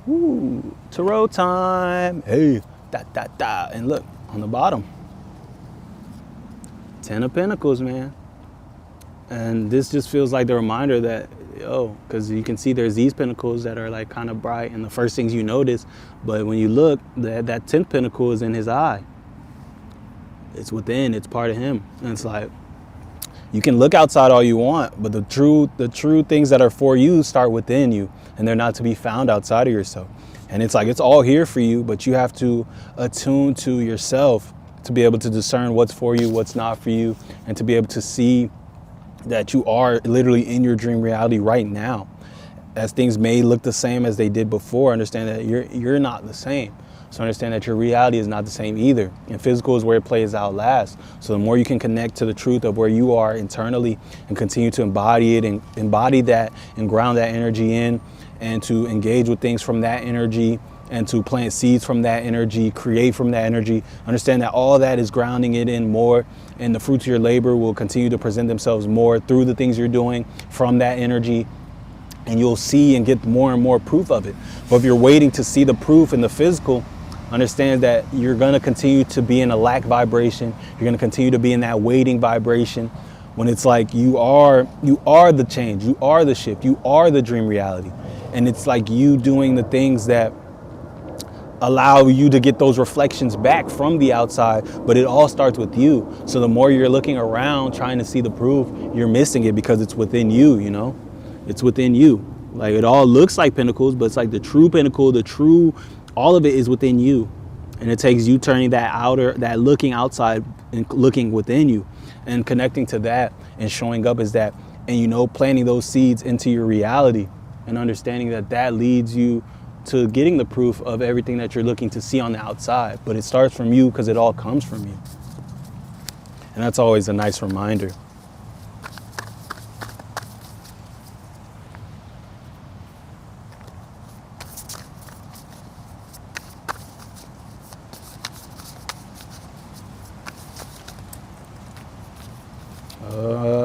Ooh, tarot time. Hey, da da da. And look, on the bottom, 10 of Pentacles, man. And this just feels like the reminder that, yo, because you can see there's these pentacles that are like kind of bright and the first things you notice. But when you look, that 10th pentacle is in his eye. It's within, it's part of him. And it's like, you can look outside all you want, but the true things that are for you start within you, and they're not to be found outside of yourself. And it's like, it's all here for you, but you have to attune to yourself to be able to discern what's for you, what's not for you, and to be able to see that you are literally in your dream reality right now. As things may look the same as they did before, understand that you're not the same. So understand that your reality is not the same either. And physical is where it plays out last. So the more you can connect to the truth of where you are internally and continue to embody it and embody that and ground that energy in, and to engage with things from that energy and to plant seeds from that energy, create from that energy, understand that all that is grounding it in more, and the fruits of your labor will continue to present themselves more through the things you're doing from that energy. And you'll see and get more and more proof of it. But if you're waiting to see the proof in the physical, understand that you're going to continue to be in a lack vibration. You're going to continue to be in that waiting vibration, when it's like you are the change, you are the shift, you are the dream reality. And it's like you doing the things that allow you to get those reflections back from the outside, but it all starts with you. So the more you're looking around trying to see the proof, you're missing it because it's within you, you know? It's within you. Like, it all looks like pentacles, but it's like the true pentacle, all of it is within you. And it takes you turning that looking outside and looking within you and connecting to that and showing up as that, and, you know, planting those seeds into your reality and understanding that leads you to getting the proof of everything that you're looking to see on the outside. But it starts from you because it all comes from you. And that's always a nice reminder.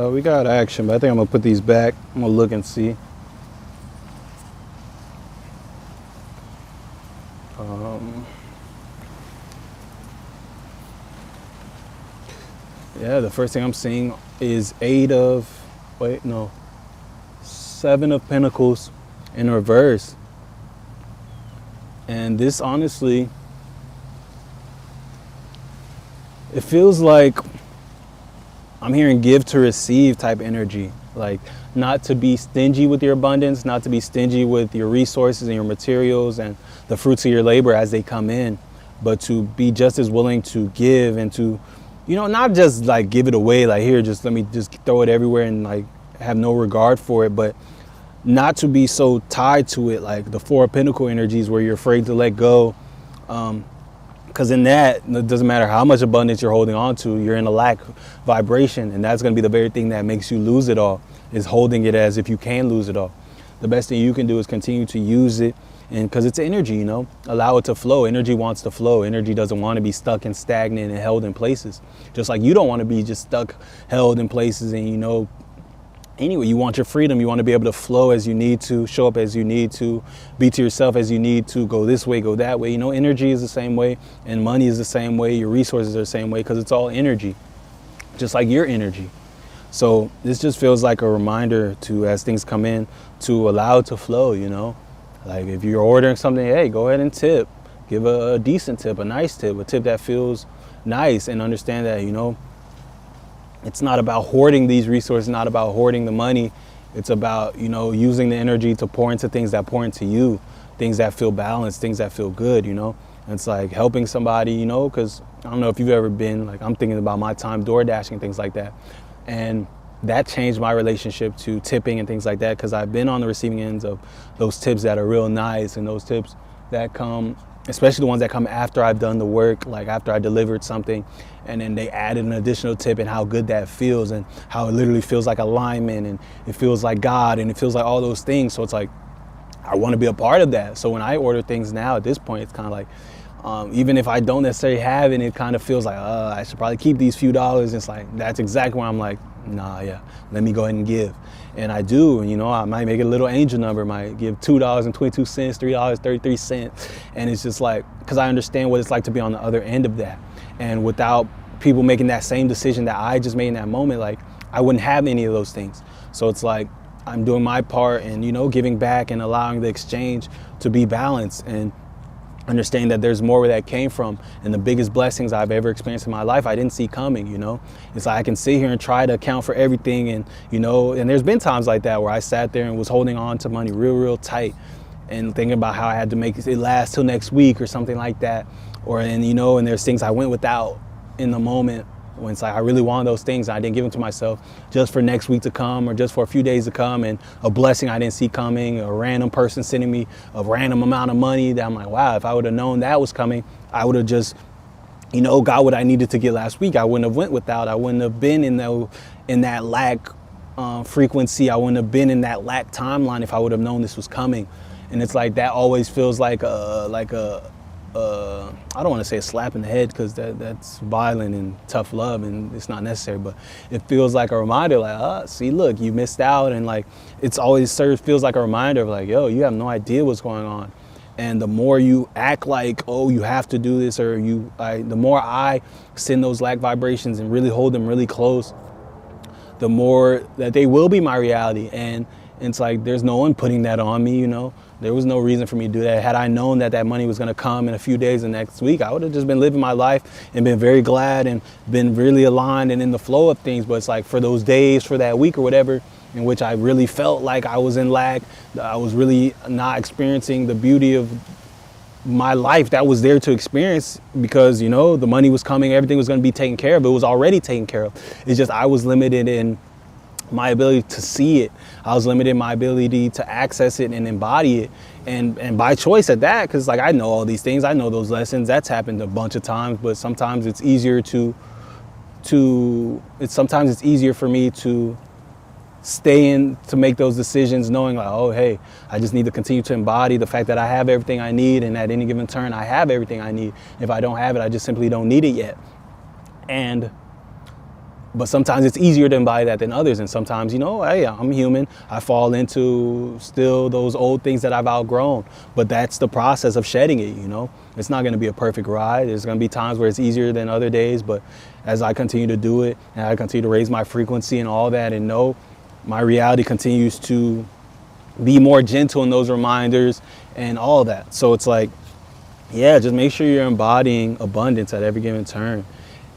We got action, but I think I'm gonna put these back. I'm gonna look and see. Yeah, the first thing I'm seeing is 7 of Pentacles in reverse. And this, honestly, it feels like I'm hearing give to receive type energy. Like, not to be stingy with your abundance, not to be stingy with your resources and your materials and the fruits of your labor as they come in, but to be just as willing to give and to, you know, not just like give it away, like, here, just let me just throw it everywhere and like have no regard for it, but not to be so tied to it, like the 4 of Pentacle energies where you're afraid to let go. Because in that, it doesn't matter how much abundance you're holding on to, you're in a lack vibration, and that's going to be the very thing that makes you lose it all, is holding it as if you can lose it all. The best thing you can do is continue to use it, and because it's energy, you know, allow it to flow. Energy wants to flow. Energy doesn't want to be stuck and stagnant and held in places. Just like you don't want to be just stuck, held in places, and, you know, anyway, you want your freedom. You want to be able to flow as you need to, show up as you need to, be to yourself as you need to, go this way, go that way. You know, energy is the same way, and money is the same way. Your resources are the same way, because it's all energy, just like your energy. So this just feels like a reminder to, as things come in, to allow it to flow, you know. Like, if you're ordering something, hey, go ahead and tip. Give a decent tip, a nice tip, a tip that feels nice, and understand that, you know, it's not about hoarding these resources, not about hoarding the money. It's about, you know, using the energy to pour into things that pour into you, things that feel balanced, things that feel good, you know. And it's like helping somebody, you know, because I don't know if you've ever been, like, I'm thinking about my time door dashing, things like that. And that changed my relationship to tipping and things like that, because I've been on the receiving ends of those tips that are real nice, and those tips that come, especially the ones that come after I've done the work, like after I delivered something, and then they added an additional tip, and how good that feels, and how it literally feels like alignment, and it feels like God, and it feels like all those things. So it's like, I want to be a part of that. So when I order things now at this point, it's kind of like, even if I don't necessarily have it, it kind of feels like, I should probably keep these few dollars. It's like, that's exactly where I'm like, nah, yeah, let me go ahead and give. And I do, you know, I might make a little angel number, might give $2.22, $3.33. And it's just like, because I understand what it's like to be on the other end of that. And without people making that same decision that I just made in that moment, like, I wouldn't have any of those things. So it's like, I'm doing my part and, you know, giving back and allowing the exchange to be balanced, and understanding that there's more where that came from. And the biggest blessings I've ever experienced in my life, I didn't see coming, you know. It's like I can sit here and try to account for everything, and, you know, and there's been times like that where I sat there and was holding on to money real tight and thinking about how I had to make it last till next week or something like that. Or, and, you know, and there's things I went without in the moment when it's like I really wanted those things and I didn't give them to myself just for next week to come or just for a few days to come, and a blessing I didn't see coming, a random person sending me a random amount of money that I'm like, wow, if I would have known that was coming, I would have just, you know, got what I needed to get last week. I wouldn't have went without. I wouldn't have been in that lack frequency. I wouldn't have been in that lack timeline if I would have known this was coming. And it's like that always feels like I don't want to say a slap in the head, because that's violent and tough love and it's not necessary, but it feels like a reminder, like, see, look, you missed out. And like, it's always feels like a reminder of like, yo, you have no idea what's going on. And the more you act like, oh, you have to do this, or the more I send those lack vibrations and really hold them really close, the more that they will be my reality. And it's like, there's no one putting that on me, you know. There was no reason for me to do that. Had I known that money was going to come in a few days and next week, I would have just been living my life and been very glad and been really aligned and in the flow of things. But it's like, for those days, for that week or whatever, in which I really felt like I was in lack, I was really not experiencing the beauty of my life that was there to experience, because, you know, the money was coming, everything was going to be taken care of. It was already taken care of. It's just I was limited in my ability to see it. I was limited in my ability to access it and embody it, and by choice at that, because like, I know all these things, I know those lessons, that's happened a bunch of times. But sometimes it's easier sometimes it's easier for me to stay in, to make those decisions knowing like, oh, hey, I just need to continue to embody the fact that I have everything I need, and at any given turn I have everything I need. If I don't have it, I just simply don't need it yet. But sometimes it's easier to embody that than others. And sometimes, you know, hey, I'm human. I fall into still those old things that I've outgrown. But that's the process of shedding it, you know. It's not going to be a perfect ride. There's going to be times where it's easier than other days. But as I continue to do it, and I continue to raise my frequency and all that, and know my reality continues to be more gentle in those reminders and all that. So it's like, yeah, just make sure you're embodying abundance at every given turn.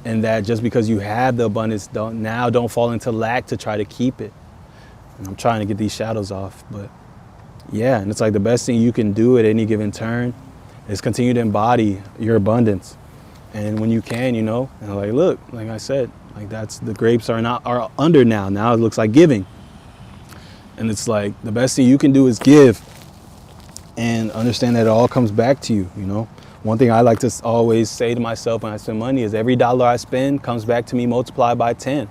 And that just because you have the abundance, don't fall into lack to try to keep it. And I'm trying to get these shadows off, but yeah, and it's like the best thing you can do at any given turn is continue to embody your abundance. And when you can, you know, and like, look, like I said, like that's, the grapes are under now. Now it looks like giving. And it's like the best thing you can do is give and understand that it all comes back to you, you know. One thing I like to always say to myself when I spend money is every dollar I spend comes back to me multiplied by 10.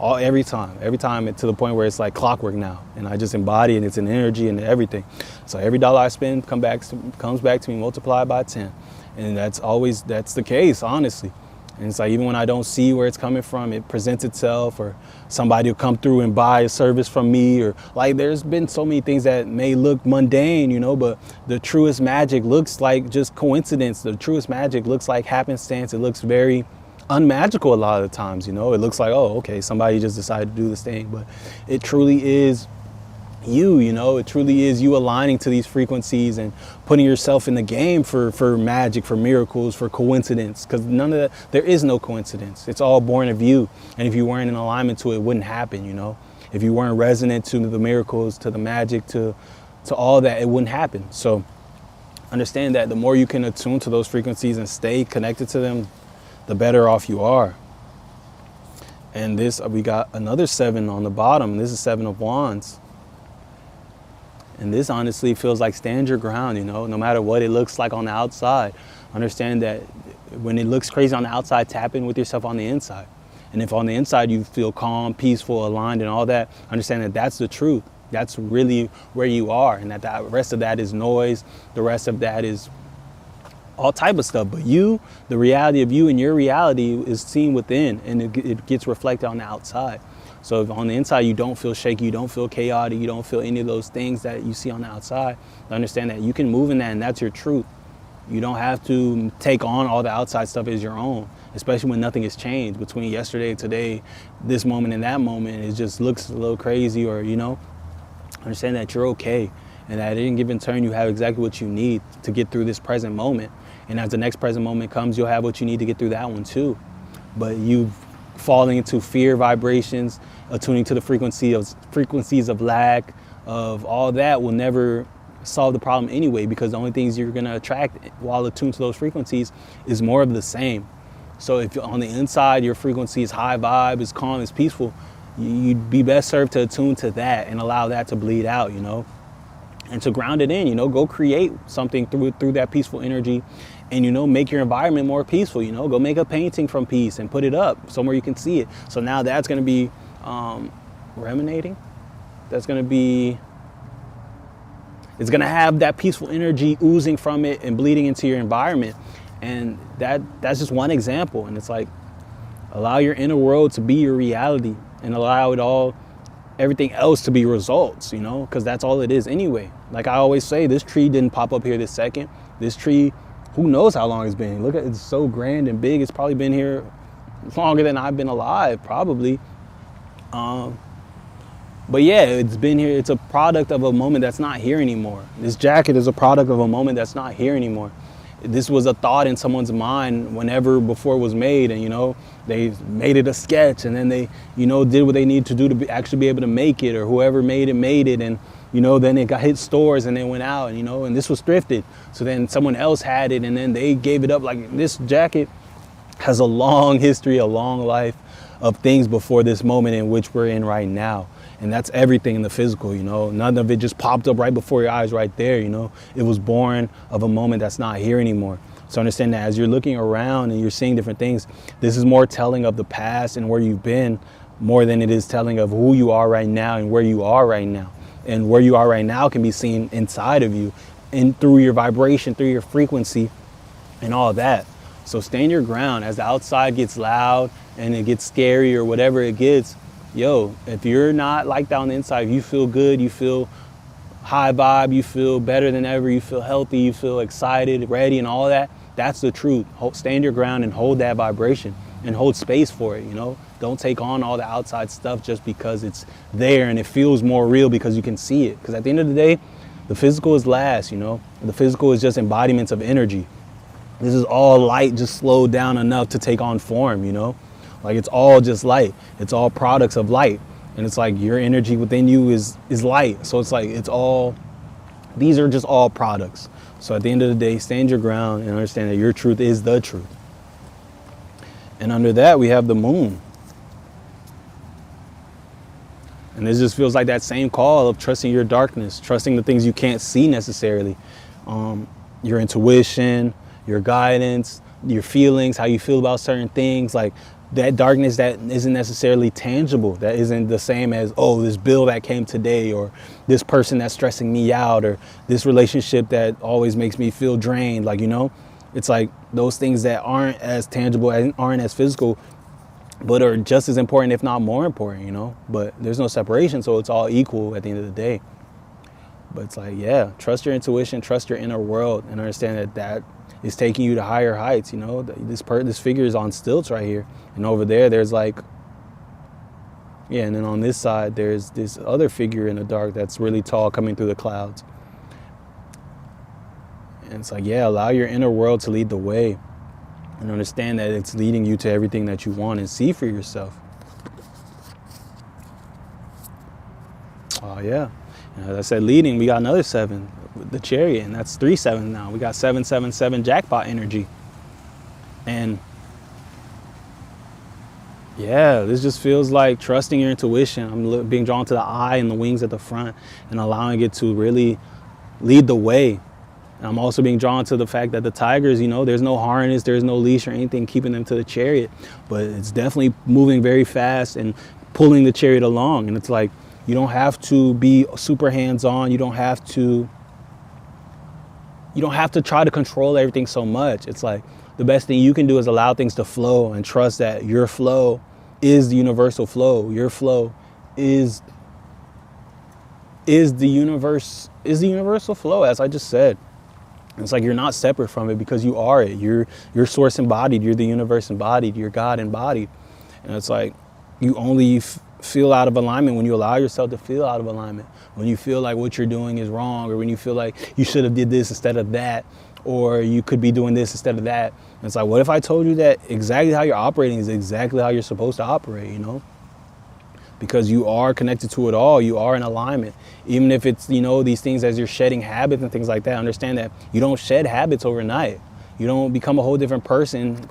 Every time, to the point where it's like clockwork now. And I just embody it, it's an energy and everything. So every dollar I spend comes back to me multiplied by 10. And that's the case, honestly. And it's like, even when I don't see where it's coming from, it presents itself, or somebody will come through and buy a service from me, or like, there's been so many things that may look mundane, you know, but the truest magic looks like just coincidence. The truest magic looks like happenstance. It looks very unmagical a lot of the times, you know. It looks like, oh, okay, somebody just decided to do this thing, but it truly is you know, it truly is you aligning to these frequencies and putting yourself in the game for magic, for miracles, for coincidence, because there is no coincidence. It's all born of you. And if you weren't in alignment to it, it wouldn't happen, you know. If you weren't resonant to the miracles, to the magic, to all that, it wouldn't happen. So understand that the more you can attune to those frequencies and stay connected to them, the better off you are. And we got another 7 on the bottom. This is 7 of Wands. And this honestly feels like stand your ground, you know, no matter what it looks like on the outside. Understand that when it looks crazy on the outside, tap in with yourself on the inside. And if on the inside you feel calm, peaceful, aligned and all that, understand that that's the truth. That's really where you are, and that the rest of that is noise. The rest of that is all type of stuff. But you, the reality of you and your reality is seen within, and it gets reflected on the outside. So if on the inside you don't feel shaky, you don't feel chaotic, you don't feel any of those things that you see on the outside, understand that you can move in that, and that's your truth. You don't have to take on all the outside stuff as your own, especially when nothing has changed between yesterday, today, this moment and that moment. It just looks a little crazy, or, understand that you're okay, and that at any given turn you have exactly what you need to get through this present moment. And as the next present moment comes, you'll have what you need to get through that one too. But you falling into fear vibrations, attuning to the frequencies of lack, of all that will never solve the problem anyway, because the only things you're going to attract while attuned to those frequencies is more of the same. So if on the inside your frequency is high vibe, is calm, is peaceful, you'd be best served to attune to that and allow that to bleed out, and to ground it in, go create something through that peaceful energy, and make your environment more peaceful. Go make a painting from peace and put it up somewhere you can see it. So now that's going to be ruminating. That's going to be, it's going to have that peaceful energy oozing from it and bleeding into your environment. And that's just one example. And it's like, allow your inner world to be your reality, and allow everything else to be results, because that's all it is anyway. Like I always say, this tree didn't pop up here this second. This tree, who knows how long it's been. Look at it's so grand and big. It's probably been here longer than I've been alive, probably. But yeah, it's been here. It's a product of a moment that's not here anymore. This jacket is a product of a moment that's not here anymore. This was a thought in someone's mind whenever before it was made, and they made it a sketch, and then they did what they need to do to actually be able to make it, or whoever made it, and then it got hit stores and then went out, and this was thrifted, so then someone else had it and then they gave it up. Like, this jacket has a long history, a long life of things before this moment in which we're in right now. And that's everything in the physical, none of it just popped up right before your eyes right there. It was born of a moment that's not here anymore. So understand that as you're looking around and you're seeing different things, this is more telling of the past and where you've been, more than it is telling of who you are right now and where you are right now. And where you are right now can be seen inside of you, and through your vibration, through your frequency and all that. So stand your ground. As the outside gets loud and it gets scary or whatever it gets, if you're not like that on the inside, if you feel good, you feel high vibe, you feel better than ever, you feel healthy, you feel excited, ready, and all that, that's the truth. Stand your ground and hold that vibration and hold space for it. Don't take on all the outside stuff just because it's there and it feels more real because you can see it. Because at the end of the day, the physical is last. The physical is just embodiments of energy. This is all light just slowed down enough to take on form. Like, it's all just light. It's all products of light. And it's like your energy within you is light. So it's like, these are just all products. So at the end of the day, stand your ground and understand that your truth is the truth. And under that, we have the moon. And this just feels like that same call of trusting your darkness, trusting the things you can't see necessarily. Your intuition, your guidance, your feelings, how you feel about certain things, like that darkness that isn't necessarily tangible, that isn't the same as, this bill that came today, or this person that's stressing me out, or this relationship that always makes me feel drained. Like, it's like those things that aren't as tangible and aren't as physical, but are just as important, if not more important, but there's no separation. So it's all equal at the end of the day. But it's like, trust your intuition, trust your inner world, and understand that is taking you to higher heights. This figure is on stilts right here, and over there's like, and then on this side there's this other figure in the dark that's really tall coming through the clouds. And it's like, allow your inner world to lead the way, and understand that it's leading you to everything that you want, and see for yourself. Oh yeah. And as I said, leading, we got another 7, the Chariot, and that's 3 7 now. We got 777 jackpot energy. And this just feels like trusting your intuition. I'm being drawn to the eye and the wings at the front, and allowing it to really lead the way. And I'm also being drawn to the fact that the tigers, there's no harness, there's no leash or anything keeping them to the chariot, but it's definitely moving very fast and pulling the chariot along. And it's like, you don't have to be super hands-on. You don't have to try to control everything so much. It's like, the best thing you can do is allow things to flow and trust that your flow is the universal flow. Your flow is the universal flow, as I just said. It's like you're not separate from it because you are it. You're source embodied. You're the universe embodied. You're God embodied. And it's like you only feel out of alignment when you allow yourself to feel out of alignment. When you feel like what you're doing is wrong, or when you feel like you should have did this instead of that, or you could be doing this instead of that. And it's like, what if I told you that exactly how you're operating is exactly how you're supposed to operate, you know? Because you are connected to it all. You are in alignment. Even if it's, you know, these things as you're shedding habits and things like that, understand that you don't shed habits overnight. You don't become a whole different person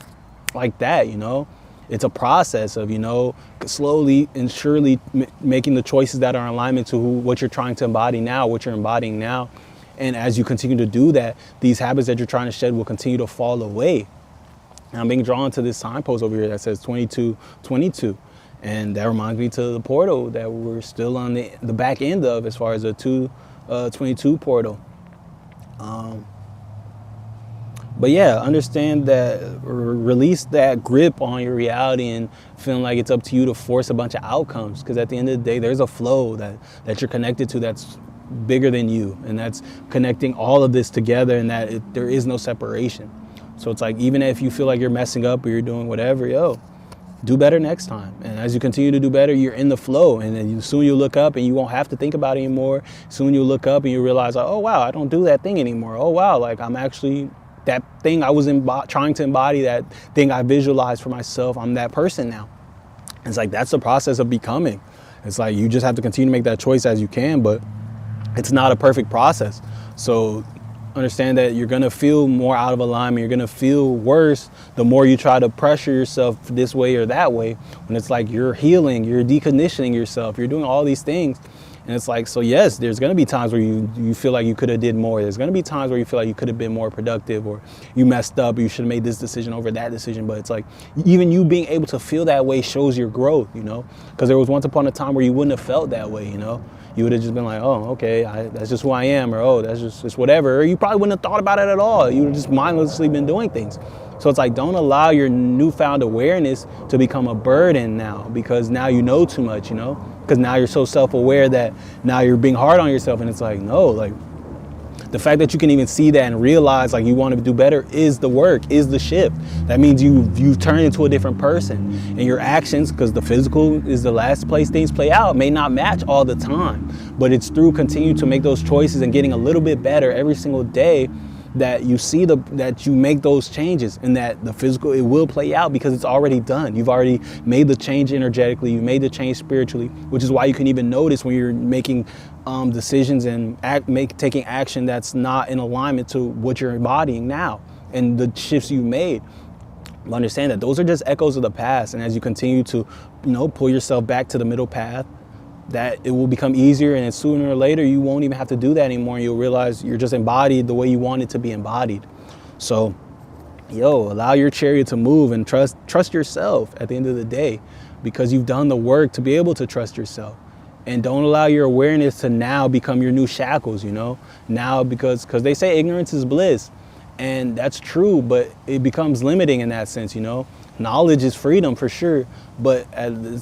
like that, you know? It's a process of, you know, slowly and surely making the choices that are in alignment to what you're trying to embody now, what you're embodying now. And as you continue to do that, these habits that you're trying to shed will continue to fall away. And I'm being drawn to this signpost over here that says 2222. And that reminds me to the portal that we're still on the back end of, as far as the 22 portal. But yeah, understand that, release that grip on your reality and feeling like it's up to you to force a bunch of outcomes. Because at the end of the day, there's a flow that you're connected to that's bigger than you. And that's connecting all of this together, and that there is no separation. So it's like, even if you feel like you're messing up or you're doing whatever, do better next time. And as you continue to do better, you're in the flow. And then soon you'll look up and you won't have to think about it anymore. Soon you'll look up and you realize, like, oh, wow, I don't do that thing anymore. Oh, wow, like I'm actually that thing I was trying to embody, that thing I visualized for myself. I'm that person now. It's like, that's the process of becoming. It's like, you just have to continue to make that choice as you can, but it's not a perfect process. So understand that you're going to feel more out of alignment. You're going to feel worse the more you try to pressure yourself this way or that way, when it's like you're healing, you're deconditioning yourself, you're doing all these things. And it's like, so yes, there's going to be times where you feel like you could have did more. There's going to be times where you feel like you could have been more productive, or you messed up, or you should have made this decision over that decision. But it's like, even you being able to feel that way shows your growth, you know, because there was once upon a time where you wouldn't have felt that way, you know. You would have just been like, oh, okay, that's just who I am, or oh, that's just whatever. Or you probably wouldn't have thought about it at all. You would have just mindlessly been doing things. So it's like, don't allow your newfound awareness to become a burden now, because now you know too much, you know, because now you're so self-aware that now you're being hard on yourself. And it's like, no, like the fact that you can even see that and realize like you want to do better is the work, is the shift. That means you've turned into a different person, and your actions, because the physical is the last place things play out, may not match all the time, but it's through continuing to make those choices and getting a little bit better every single day that you see that you make those changes, and that the physical, it will play out because it's already done. You've already made the change energetically, you made the change spiritually, which is why you can even notice when you're making decisions and taking action that's not in alignment to what you're embodying now and the shifts you made. Understand that those are just echoes of the past, and as you continue to, you know, pull yourself back to the middle path, that it will become easier, and then sooner or later you won't even have to do that anymore. You'll realize you're just embodied the way you want it to be embodied. So allow your chariot to move, and trust yourself at the end of the day, because you've done the work to be able to trust yourself. And don't allow your awareness to now become your new shackles, you know, now, because they say ignorance is bliss, and that's true, but it becomes limiting in that sense, you know. Knowledge is freedom for sure, but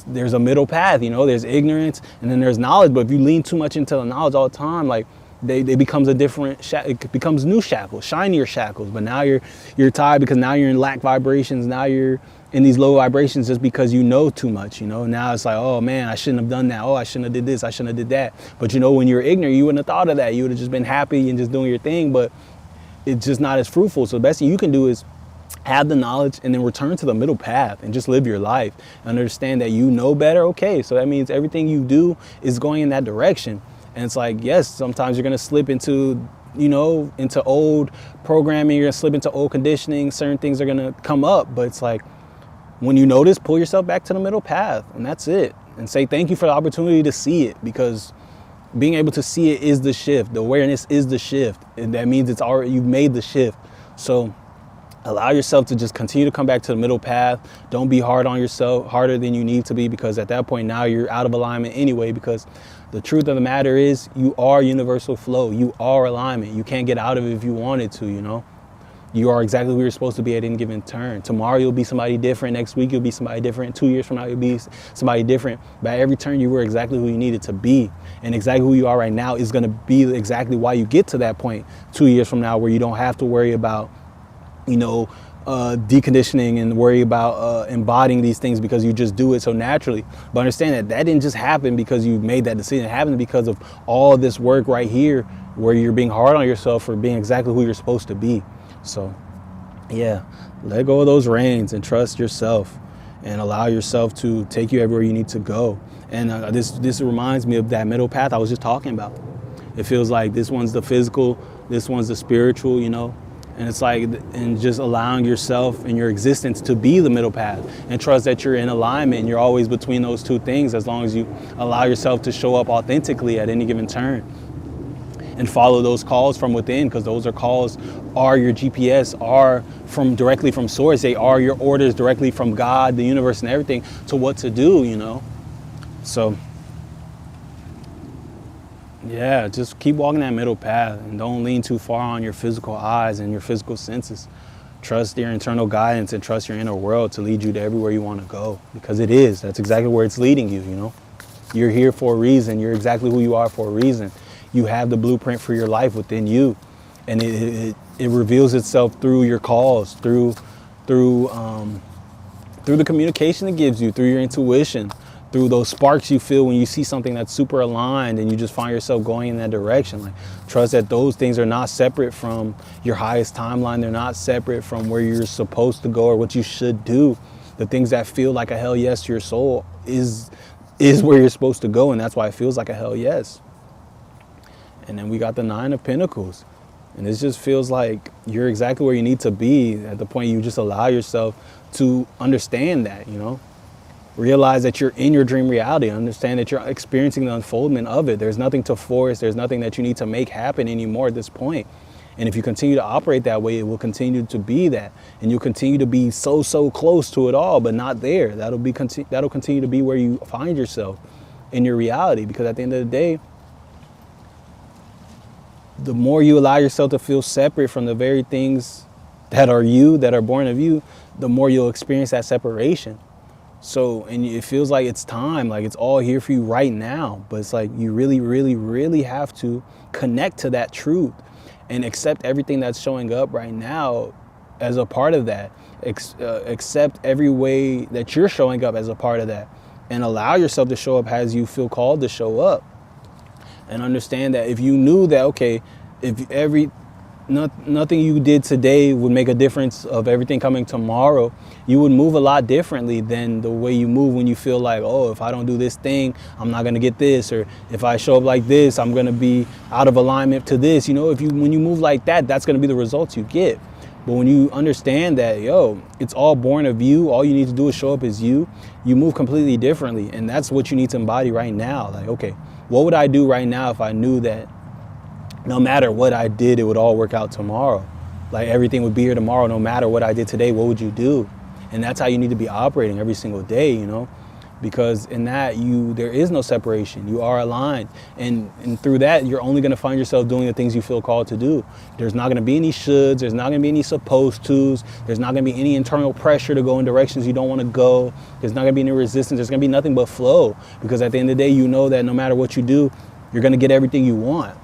there's a middle path, you know. There's ignorance and then there's knowledge, but if you lean too much into the knowledge all the time, like they becomes a different it becomes new shackles, shinier shackles. But now you're tied because now you're in lack vibrations. Now you're in these low vibrations just because you know too much, you know. Now it's like, oh man, I shouldn't have done that. Oh, I shouldn't have did this. I shouldn't have did that. But you know, when you're ignorant, you wouldn't have thought of that. You would have just been happy and just doing your thing, but it's just not as fruitful. So the best thing you can do is have the knowledge and then return to the middle path and just live your life and understand that you know better. Okay, so that means everything you do is going in that direction. And it's like, yes, sometimes you're going to slip into, you know, into old programming, you're going to slip into old conditioning, certain things are going to come up, but it's like, when you notice, pull yourself back to the middle path, and that's it. And say thank you for the opportunity to see it, because being able to see it is the shift. The awareness is the shift, and that means it's already, you've made the shift. So allow yourself to just continue to come back to the middle path. Don't be hard on yourself, harder than you need to be, because at that point now you're out of alignment anyway, because the truth of the matter is you are universal flow. You are alignment. You can't get out of it if you wanted to, you know. You are exactly who you're supposed to be at any given turn. Tomorrow you'll be somebody different. Next week you'll be somebody different. 2 years from now you'll be somebody different. But at every turn you were exactly who you needed to be. And exactly who you are right now is going to be exactly why you get to that point 2 years from now, where you don't have to worry about, deconditioning and worry about embodying these things, because you just do it so naturally. But understand that that didn't just happen because you made that decision. It happened because of all this work right here, where you're being hard on yourself for being exactly who you're supposed to be. So yeah, let go of those reins and trust yourself and allow yourself to take you everywhere you need to go. And this reminds me of that middle path I was just talking about. It feels like this one's the physical, this one's the spiritual, and it's like, and just allowing yourself and your existence to be the middle path, and trust that you're in alignment and you're always between those two things, as long as you allow yourself to show up authentically at any given turn and follow those calls from within, because those calls are your GPS, are directly from source. They are your orders directly from God, the universe, and everything to what to do, So yeah, just keep walking that middle path and don't lean too far on your physical eyes and your physical senses. Trust your internal guidance and trust your inner world to lead you to everywhere you want to go, because that's exactly where it's leading you. You're here for a reason. You're exactly who you are for a reason. You have the blueprint for your life within you, and it reveals itself through your calls, through the communication it gives you, through your intuition, through those sparks you feel when you see something that's super aligned and you just find yourself going in that direction. Like, trust that those things are not separate from your highest timeline. They're not separate from where you're supposed to go or what you should do. The things that feel like a hell yes to your soul is where you're supposed to go, and that's why it feels like a hell yes. And then we got the 9 of Pentacles. And it just feels like you're exactly where you need to be at the point you just allow yourself to understand that, Realize that you're in your dream reality. Understand that you're experiencing the unfoldment of it. There's nothing to force. There's nothing that you need to make happen anymore at this point. And if you continue to operate that way, it will continue to be that. And you'll continue to be so close to it all, but not there. That'll continue to be where you find yourself in your reality. Because at the end of the day, the more you allow yourself to feel separate from the very things that are you, that are born of you, the more you'll experience that separation. So, and it feels like it's time, like it's all here for you right now. But it's like you really, really, really have to connect to that truth and accept everything that's showing up right now as a part of that. Accept every way that you're showing up as a part of that, and allow yourself to show up as you feel called to show up. And understand that if you knew that, okay, if nothing you did today would make a difference of everything coming tomorrow, you would move a lot differently than the way you move when you feel like, oh, if I don't do this thing, I'm not going to get this. Or if I show up like this, I'm going to be out of alignment to this. When you move like that, that's going to be the results you get. But when you understand that, it's all born of you, all you need to do is show up as you move completely differently. And that's what you need to embody right now. Like, okay, what would I do right now if I knew that no matter what I did, it would all work out tomorrow? Like, everything would be here tomorrow. No matter what I did today, what would you do? And that's how you need to be operating every single day, because in that there is no separation. You are aligned. And through that, you're only going to find yourself doing the things you feel called to do. There's not going to be any shoulds. There's not going to be any supposed tos. There's not going to be any internal pressure to go in directions you don't want to go. There's not going to be any resistance. There's going to be nothing but flow. Because at the end of the day, you know that no matter what you do, you're going to get everything you want.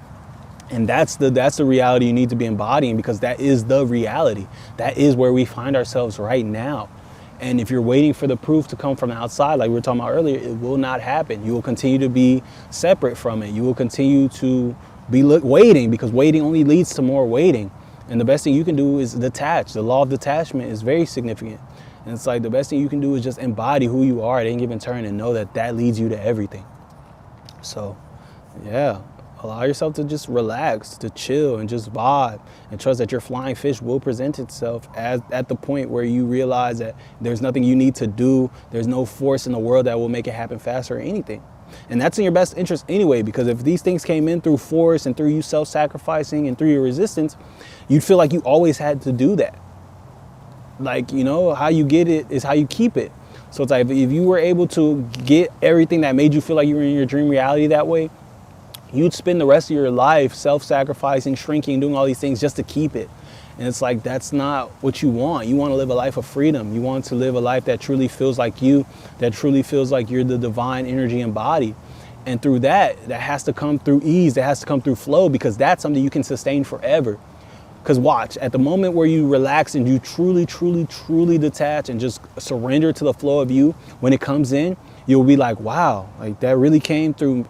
And that's the reality you need to be embodying, because that is the reality. That is where we find ourselves right now. And if you're waiting for the proof to come from the outside, like we were talking about earlier, it will not happen. You will continue to be separate from it. You will continue to be waiting, because waiting only leads to more waiting. And the best thing you can do is detach. The law of detachment is very significant. And it's like the best thing you can do is just embody who you are at any given turn and know that that leads you to everything. So, yeah. Allow yourself to just relax, to chill and just vibe, and trust that your flying fish will present itself at the point where you realize that there's nothing you need to do. There's no force in the world that will make it happen faster or anything. And that's in your best interest anyway, because if these things came in through force and through you self-sacrificing and through your resistance, you'd feel like you always had to do that. Like, how you get it is how you keep it. So it's like, if you were able to get everything that made you feel like you were in your dream reality that way, you'd spend the rest of your life self-sacrificing, shrinking, doing all these things just to keep it. And it's like, that's not what you want. You want to live a life of freedom. You want to live a life that truly feels like you, that truly feels like you're the divine energy embodied. And through that has to come through ease, that has to come through flow, because that's something you can sustain forever. Because watch, at the moment where you relax and you truly, truly, truly detach and just surrender to the flow of you, when it comes in, you'll be like, wow, like that really came through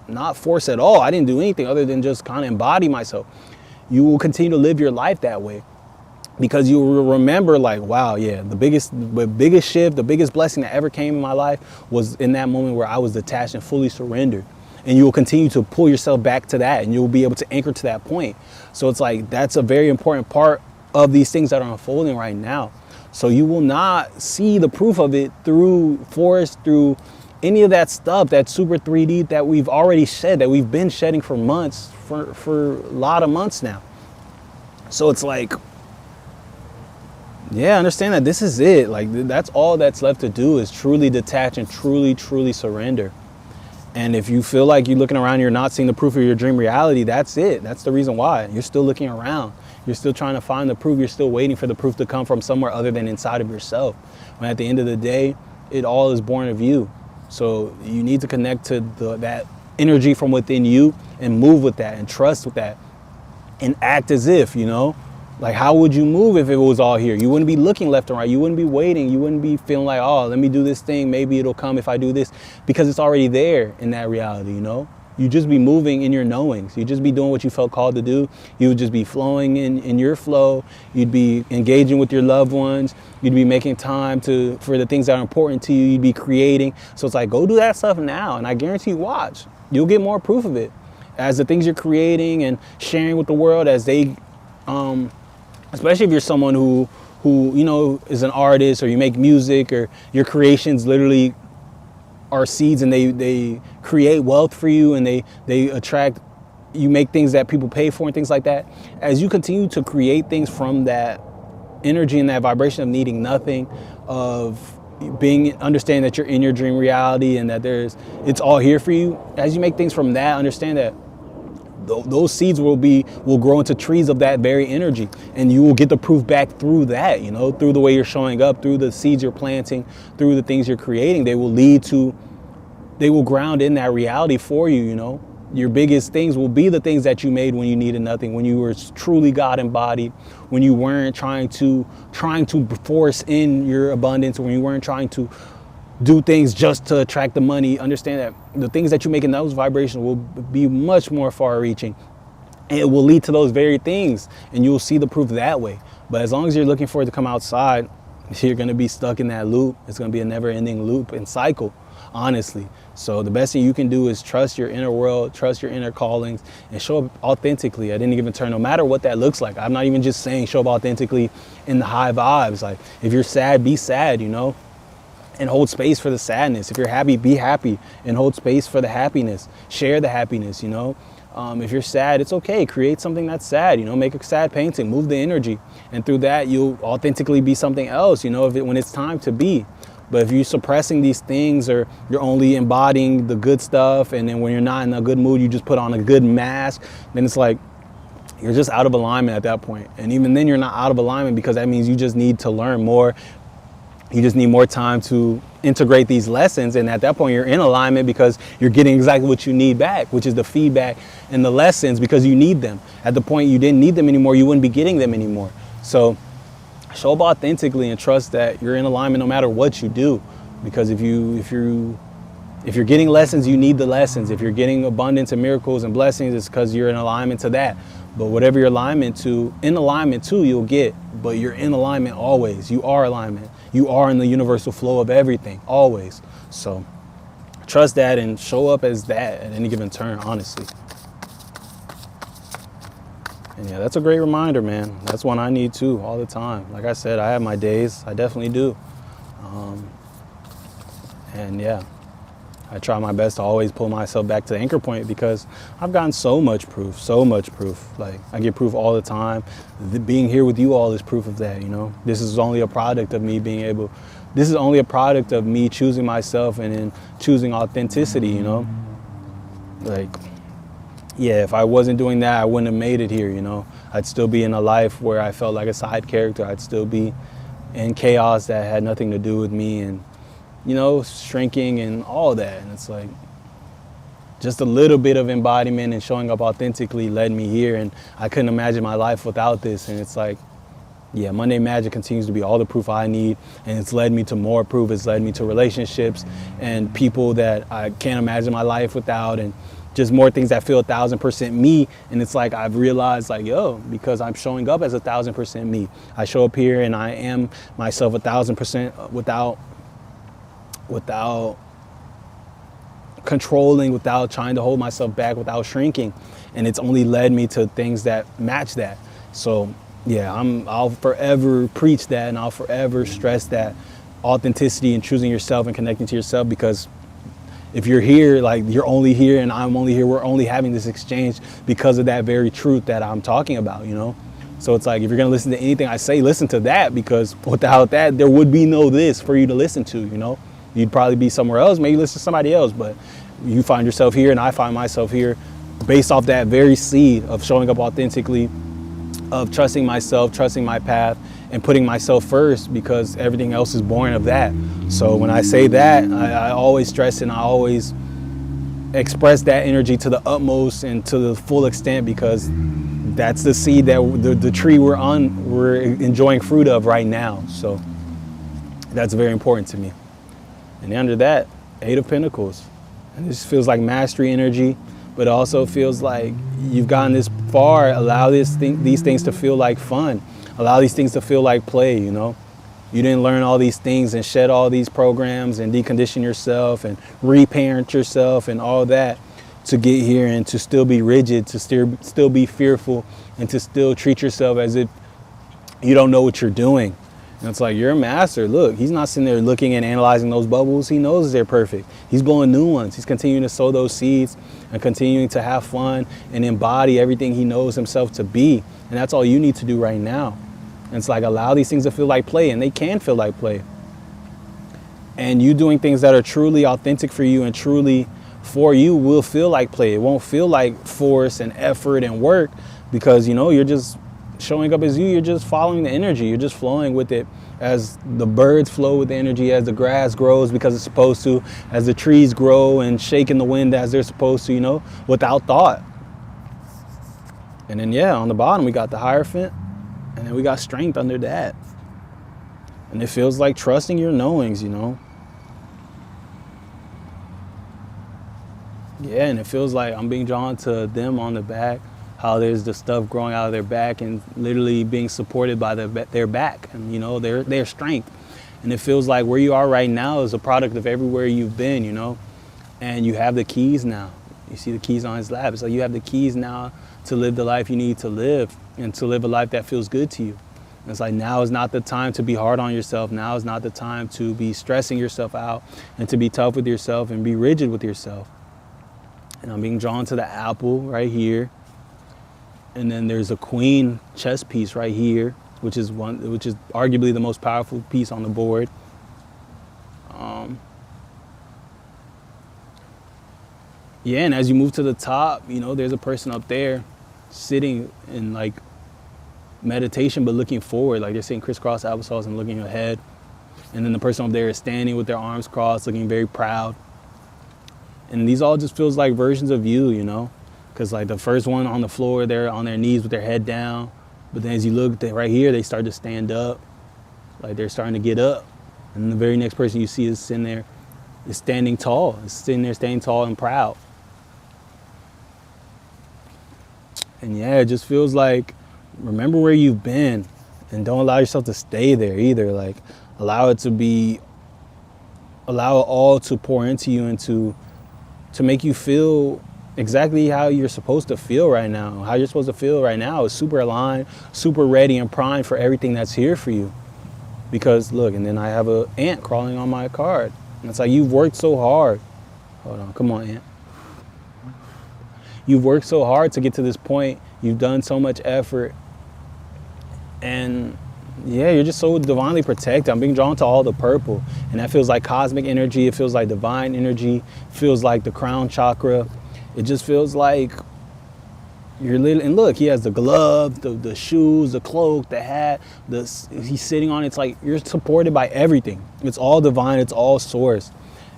not force at all. I didn't do anything other than just kind of embody myself. You will continue to live your life that way, because you will remember like, wow, yeah, the biggest shift, the biggest blessing that ever came in my life was in that moment where I was detached and fully surrendered. And you will continue to pull yourself back to that, and you'll be able to anchor to that point. So it's like, that's a very important part of these things that are unfolding right now. So you will not see the proof of it through force, through any of that stuff, that super 3D that we've already shed, that we've been shedding for months, for a lot of months now. So it's like, yeah, understand that this is it. Like, that's all that's left to do is truly detach and truly, truly surrender. And if you feel like you're looking around and you're not seeing the proof of your dream reality, that's it. That's the reason why. You're still looking around. You're still trying to find the proof. You're still waiting for the proof to come from somewhere other than inside of yourself. When at the end of the day, it all is born of you. So you need to connect to that energy from within you and move with that and trust with that and act as if, you know, like, how would you move if it was all here? You wouldn't be looking left and right. You wouldn't be waiting. You wouldn't be feeling like, oh, let me do this thing. Maybe it'll come if I do this, because it's already there in that reality, you know? You just be moving in your knowings. You just be doing what you felt called to do. You would just be flowing in your flow. You'd be engaging with your loved ones. You'd be making time for the things that are important to you. You'd be creating. So it's like, go do that stuff now. And I guarantee you, watch, you'll get more proof of it as the things you're creating and sharing with the world, as they, especially if you're someone who you know is an artist, or you make music, or your creations literally are seeds and they create wealth for you, and they attract, you make things that people pay for and things like that. As you continue to create things from that energy and that vibration of needing nothing, of understanding that you're in your dream reality and that it's all here for you. As you make things from that, understand that those seeds will grow into trees of that very energy, and you will get the proof back through that, you know, through the way you're showing up, through the seeds you're planting, through the things you're creating. They will ground in that reality for you, you know. Your biggest things will be the things that you made when you needed nothing, when you were truly God embodied, when you weren't trying to force in your abundance, when you weren't trying to do things just to attract the money. Understand that the things that you make in those vibrations will be much more far reaching, and it will lead to those very things, and you'll see the proof that way. But as long as you're looking for it to come outside, you're going to be stuck in that loop. It's going to be a never-ending loop and cycle, honestly. So the best thing you can do is trust your inner world, trust your inner callings, and show up authentically at any given turn, no matter what that looks like. I'm not even just saying show up authentically in the high vibes. Like, if you're sad, be sad, you know, and hold space for the sadness. If you're happy, be happy and hold space for the happiness. Share the happiness, you know. If you're sad, it's okay. Create something that's sad, you know, make a sad painting, move the energy. And through that, you'll authentically be something else, you know, when it's time to be. But if you're suppressing these things, or you're only embodying the good stuff, and then when you're not in a good mood, you just put on a good mask, then it's like, you're just out of alignment at that point. And even then, you're not out of alignment, because that means you just need to learn more. You just need more time to integrate these lessons. And at that point, you're in alignment, because you're getting exactly what you need back, which is the feedback and the lessons, because you need them. At the point you didn't need them anymore, you wouldn't be getting them anymore. So show up authentically and trust that you're in alignment no matter what you do. Because if you're getting lessons, you need the lessons. If you're getting abundance and miracles and blessings, it's because you're in alignment to that. But whatever you're in alignment to, you'll get. But you're in alignment always. You are alignment. You are in the universal flow of everything, always. So trust that and show up as that at any given turn, honestly. And yeah, that's a great reminder, man. That's one I need too, all the time. Like I said, I have my days. I definitely do. And yeah, I try my best to always pull myself back to the anchor point, because I've gotten so much proof. Like, I get proof all the time. Being here with you all is proof of that, you know. This is only a product of me choosing myself and then choosing authenticity, you know. Like, yeah, if I wasn't doing that, I wouldn't have made it here, you know. I'd still be in a life where I felt like a side character. I'd still be in chaos that had nothing to do with me, and, you know, shrinking and all that. And it's like, just a little bit of embodiment and showing up authentically led me here, and I couldn't imagine my life without this. And it's like, yeah, Monday Magic continues to be all the proof I need, and it's led me to more proof. It's led me to relationships and people that I can't imagine my life without, and just more things that feel 1,000% me. And it's like, I've realized, like, yo, because I'm showing up as 1,000% me. I show up here and I am myself 1,000% without controlling, without trying to hold myself back, without shrinking. And it's only led me to things that match that. So yeah, I'll forever preach that, and I'll forever stress that authenticity and choosing yourself and connecting to yourself. Because if you're here, like, you're only here and I'm only here, we're only having this exchange because of that very truth that I'm talking about, you know? So it's like, if you're gonna listen to anything I say, listen to that, because without that, there would be no this for you to listen to, you know? You'd probably be somewhere else, maybe listen to somebody else, but you find yourself here and I find myself here based off that very seed of showing up authentically, of trusting myself, trusting my path, and putting myself first, because everything else is born of that. So when I say that, I always stress and I always express that energy to the utmost and to the full extent, because that's the seed that the tree we're enjoying fruit of right now. So that's very important to me. And under that, 8 of Pentacles. And this feels like mastery energy, but also feels like you've gotten this far. Allow these things to feel like fun. Allow these things to feel like play, you know. You didn't learn all these things and shed all these programs and decondition yourself and reparent yourself and all that to get here, and to still be rigid, to still be fearful, and to still treat yourself as if you don't know what you're doing. And it's like, you're a master. Look, he's not sitting there looking and analyzing those bubbles. He knows they're perfect. He's blowing new ones. He's continuing to sow those seeds and continuing to have fun and embody everything he knows himself to be. And that's all you need to do right now. And it's like, allow these things to feel like play, and they can feel like play. And you doing things that are truly authentic for you and truly for you will feel like play. It won't feel like force and effort and work, because, you know, you're just showing up as you. You're just following the energy. You're just flowing with it, as the birds flow with the energy, as the grass grows because it's supposed to, as the trees grow and shake in the wind as they're supposed to, you know, without thought. And then, yeah, on the bottom, we got the Hierophant, and then we got strength under that. And it feels like trusting your knowings, you know. Yeah, and it feels like I'm being drawn to them on the back, how there's the stuff growing out of their back and literally being supported by their back and, you know, their strength. And it feels like where you are right now is a product of everywhere you've been, you know, and you have the keys now. You see the keys on his lap. It's like you have the keys now to live the life you need to live, and to live a life that feels good to you. And it's like, now is not the time to be hard on yourself. Now is not the time to be stressing yourself out and to be tough with yourself and be rigid with yourself. And I'm being drawn to the apple right here. And then there's a queen chess piece right here, which is arguably the most powerful piece on the board. Yeah, and as you move to the top, you know, there's a person up there sitting in like meditation, but looking forward, like they're sitting crisscross applesauce and looking ahead. And then the person up there is standing with their arms crossed, looking very proud. And these all just feels like versions of you, you know? Because like the first one on the floor, they're on their knees with their head down. But then as you look right here, they start to stand up. Like they're starting to get up. And the very next person you see is sitting there, is standing tall. Is sitting there staying tall and proud. And yeah, it just feels like, remember where you've been, and don't allow yourself to stay there either. Like allow it all to pour into you and to make you feel exactly how you're supposed to feel right now. How you're supposed to feel right now is super aligned, super ready and primed for everything that's here for you. Because look, and then I have an ant crawling on my card. And it's like, you've worked so hard. Hold on, come on, ant. You've worked so hard to get to this point. You've done so much effort. And yeah, you're just so divinely protected. I'm being drawn to all the purple. And that feels like cosmic energy. It feels like divine energy. It feels like the crown chakra. It just feels like You're literally, and look, he has the gloves, the shoes, the cloak, the hat, he's sitting on, it's like you're supported by everything. It's all divine, it's all source.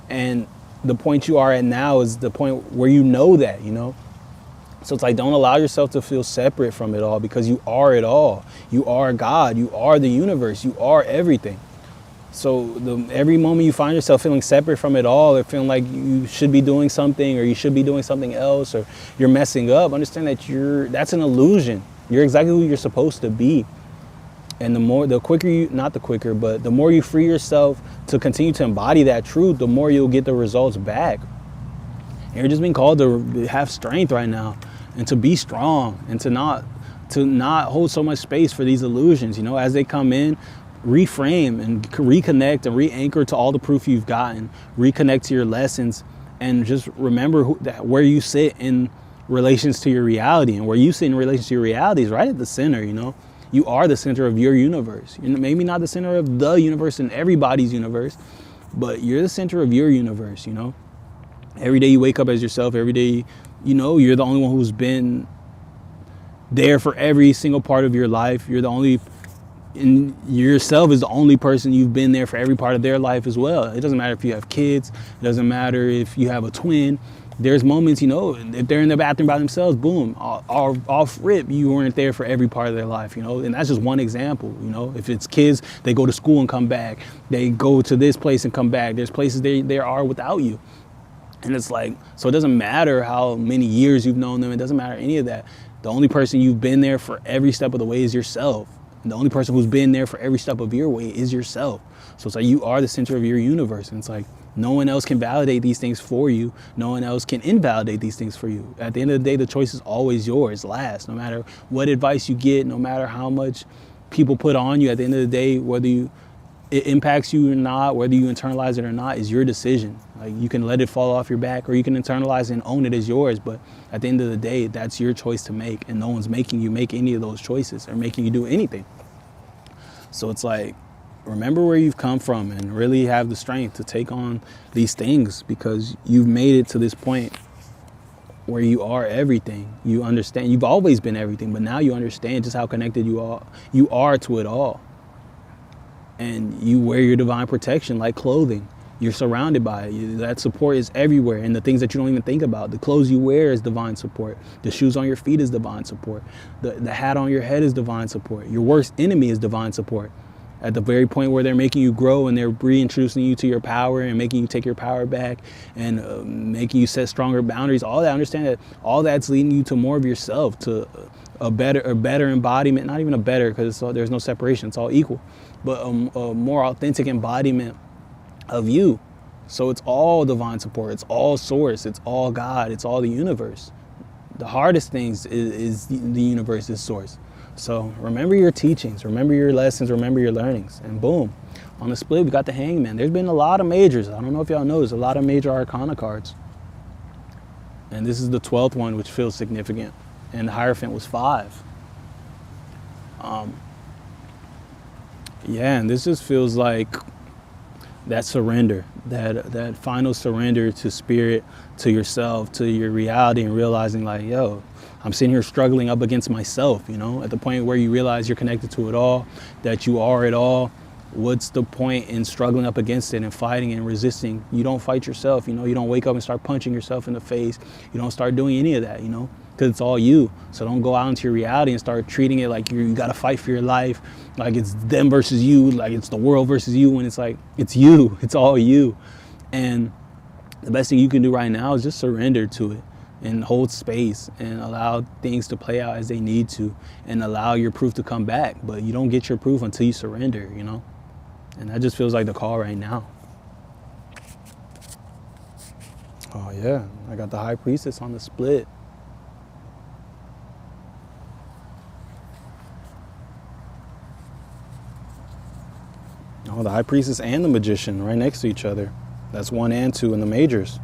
And the point you are at now is the point where you know that, you know? So it's like, don't allow yourself to feel separate from it all, because you are it all. You are God, you are the universe, you are everything. So every moment you find yourself feeling separate from it all, or feeling like you should be doing something, or you should be doing something else, or you're messing up, understand that that's an illusion. You're exactly who you're supposed to be. And the more you free yourself to continue to embody that truth, the more you'll get the results back. And you're just being called to have strength right now, and to be strong, and to not hold so much space for these illusions, you know, as they come in. Reframe and reconnect and re-anchor to all the proof you've gotten, reconnect to your lessons, and just remember where you sit in relations to your reality. And where you sit in relation to your reality is right at the center, you know. You are the center of your universe. You're maybe not the center of the universe and everybody's universe, but you're the center of your universe, you know. Every day you wake up as yourself, every day, you know, you're the only one who's been there for every single part of your life. You're the only And yourself is the only person you've been there for every part of their life as well. It doesn't matter if you have kids. It doesn't matter if you have a twin. There's moments, you know, if they're in the bathroom by themselves, boom, off rip, you weren't there for every part of their life, you know. And that's just one example, you know. If it's kids, they go to school and come back. They go to this place and come back. There's places they are without you. And it's like, so it doesn't matter how many years you've known them. It doesn't matter any of that. The only person you've been there for every step of the way is yourself. And the only person who's been there for every step of your way is yourself. So it's like you are the center of your universe. And it's like no one else can validate these things for you. No one else can invalidate these things for you. At the end of the day, the choice is always yours, last. No matter what advice you get, no matter how much people put on you, at the end of the day, whether it impacts you or not, whether you internalize it or not, is your decision. Like, you can let it fall off your back, or you can internalize it and own it as yours. But at the end of the day, that's your choice to make, and no one's making you make any of those choices or making you do anything. So it's like, remember where you've come from and really have the strength to take on these things, because you've made it to this point where you are everything. You understand. You've always been everything, but now you understand just how connected you are to it all. And you wear your divine protection like clothing. You're surrounded by it. That support is everywhere, and the things that you don't even think about. The clothes you wear is divine support. The shoes on your feet is divine support. The hat on your head is divine support. Your worst enemy is divine support. At the very point where they're making you grow and they're reintroducing you to your power and making you take your power back and making you set stronger boundaries, all that, understand that all that's leading you to more of yourself, to a better embodiment, not even a better, because there's no separation, it's all equal, but a more authentic embodiment of you. So it's all divine support, it's all source, it's all God, it's all the universe. The hardest things is the universe is source. So remember your teachings, remember your lessons, remember your learnings, and boom. On the split, we got the Hangman. There's been a lot of majors. I don't know if y'all know, there's a lot of major arcana cards. And this is the 12th one, which feels significant. And the Hierophant was 5. Yeah, and this just feels like that surrender, that final surrender to spirit, to yourself, to your reality, and realizing like, yo, I'm sitting here struggling up against myself, you know, at the point where you realize you're connected to it all, that you are it all. What's the point in struggling up against it and fighting and resisting? You don't fight yourself, you know, you don't wake up and start punching yourself in the face. You don't start doing any of that, you know, because it's all you. So don't go out into your reality and start treating it like you got to fight for your life, like it's them versus you, like it's the world versus you, when it's like, it's you, it's all you. And the best thing you can do right now is just surrender to it and hold space and allow things to play out as they need to, and allow your proof to come back. But you don't get your proof until you surrender, you know? And that just feels like the call right now. Oh yeah, I got the High Priestess on the split. Oh, the High Priestess and the Magician right next to each other. That's 1 and 2 in the majors.